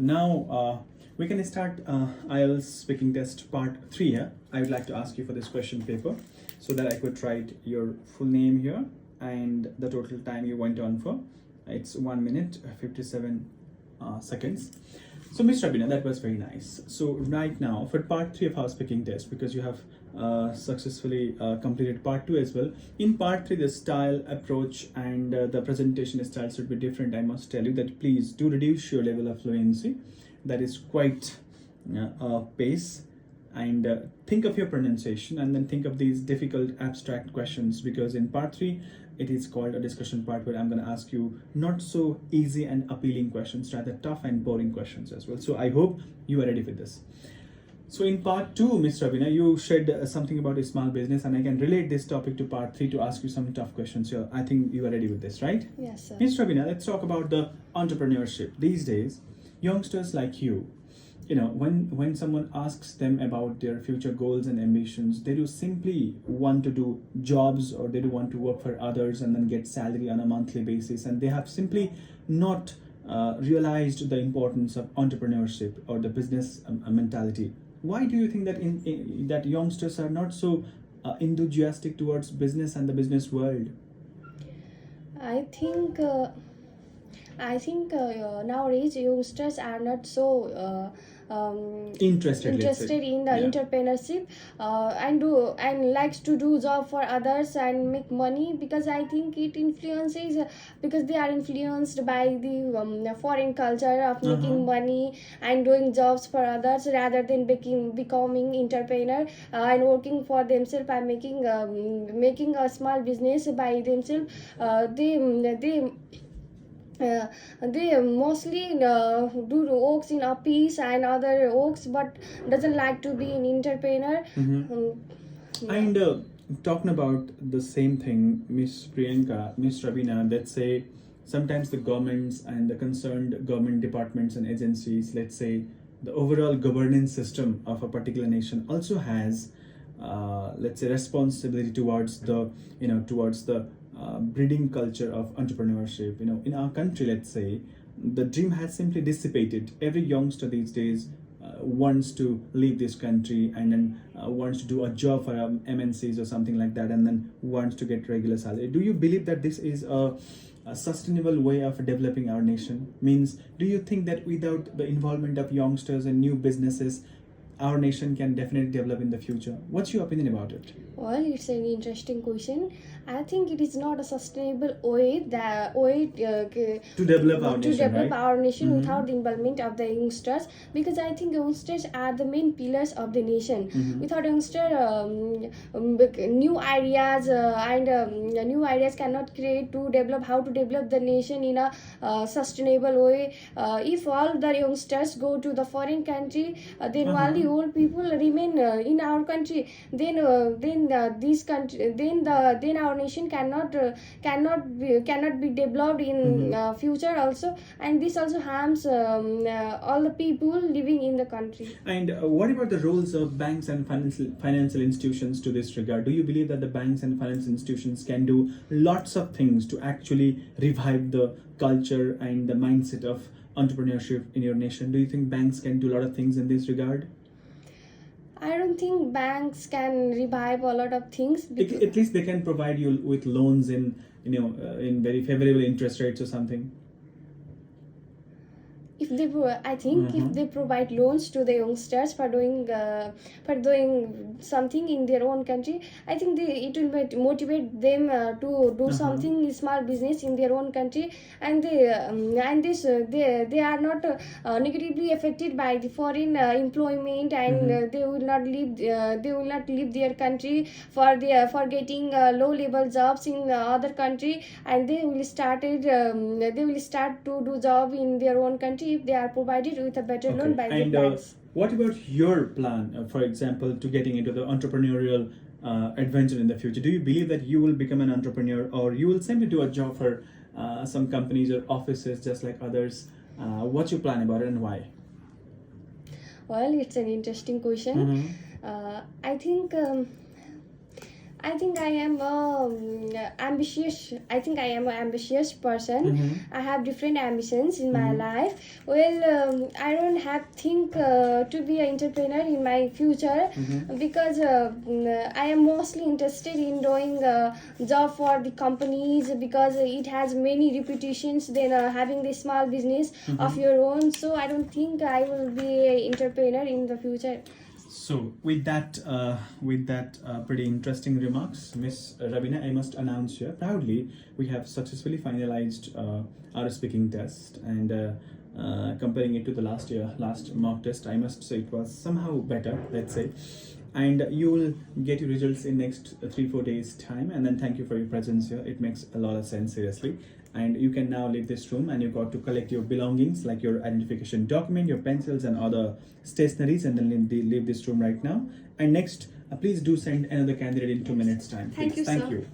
Now we can start IELTS speaking test part 3 here. I would like to ask you for this question paper so that I could write your full name here and the total time you went on for. It's 1 minute 57 seconds. So Miss Rabina, that was very nice. So right now for part 3 of our speaking test, because you have successfully completed part 2 as well. In part 3 the style, approach and the presentation style should be different. I must tell you that please do reduce your level of fluency. That is quite pace, and think of your pronunciation and then think of these difficult abstract questions, because in part 3 it is called a discussion part where I'm going to ask you not so easy and appealing questions, rather tough and boring questions as well. So I hope you are ready for this. So in part 2, Ms. Rabina, you shared something about a small business, and I can relate this topic to part 3 to ask you some tough questions here. I think you are ready with this, right? Yes, sir. Ms. Rabina, let's talk about the entrepreneurship. These days, youngsters like you know, when someone asks them about their future goals and ambitions, they do simply want to do jobs, or they do want to work for others and then get salary on a monthly basis, and they have simply not realized the importance of entrepreneurship or the business mentality. Why do you think that that youngsters are not so enthusiastic towards business and the business world? I think nowadays youngsters are not so Interested in the entrepreneurship and likes to do job for others and make money, because I think it influences because they are influenced by the foreign culture of making money and doing jobs for others rather than becoming entrepreneur and working for themselves by making a small business by themselves. They mostly do works in office and other works, but doesn't like to be an entrepreneur. And talking about the same thing, Miss Priyanka, Miss Rabina, let's say sometimes the governments and the concerned government departments and agencies, let's say the overall governance system of a particular nation also has let's say responsibility towards the breeding culture of entrepreneurship. In our country, let's say the dream has simply dissipated. Every youngster these days wants to leave this country and then wants to do a job for MNCs or something like that, and then wants to get regular salary. Do you believe that this is a sustainable way of developing our nation? Means, do you think that without the involvement of youngsters and new businesses, our nation can definitely develop in the future? What's your opinion about it? Well, it's an interesting question. I think it is not a sustainable way To develop our nation, right? Without the involvement of the youngsters, because I think youngsters are the main pillars of the nation. Without youngsters, new ideas new ideas cannot create to develop how to develop the nation in a sustainable way. If all the youngsters go to the foreign country, then while the old people remain in our country, then our nation cannot be developed in future also, and this also harms all the people living in the country. And what about the roles of banks and financial institutions to this regard? Do you believe that the banks and financial institutions can do lots of things to actually revive the culture and the mindset of entrepreneurship in your nation? Do you think banks can do a lot of things in this regard? I don't think banks can revive a lot of things. At least they can provide you with loans in very favorable interest rates or something. If they provide loans to the youngsters for doing something in their own country, I think it will motivate them to do something small business in their own country, and they are not negatively affected by the foreign employment, and they will not leave their country for getting low level jobs in other country, and they will start to do job in their own country if they are provided with a better loan by the banks. What about your plan, for example, to getting into the entrepreneurial adventure in the future? Do you believe that you will become an entrepreneur, or you will simply do a job for some companies or offices just like others? What's your plan about it, and why? Well, it's an interesting question. I think I think I am ambitious. I think I am an ambitious person. I have different ambitions in my life. Well, I don't have think to be an entrepreneur in my future because I am mostly interested in doing job for the companies because it has many reputations than having the small business of your own. So I don't think I will be an entrepreneur in the future. So with that pretty interesting remarks, Miss Rabina, I must announce here proudly we have successfully finalized our speaking test, and comparing it to the last mock test, I must say it was somehow better, let's say. And you will get your results in next 3-4 days time, and then thank you for your presence here. It makes a lot of sense, seriously. And you can now leave this room, and you got to collect your belongings like your identification document, your pencils and other stationaries, and then leave this room right now. And next, please do send another candidate in 2 minutes time, please. Thank you, Thank sir. you.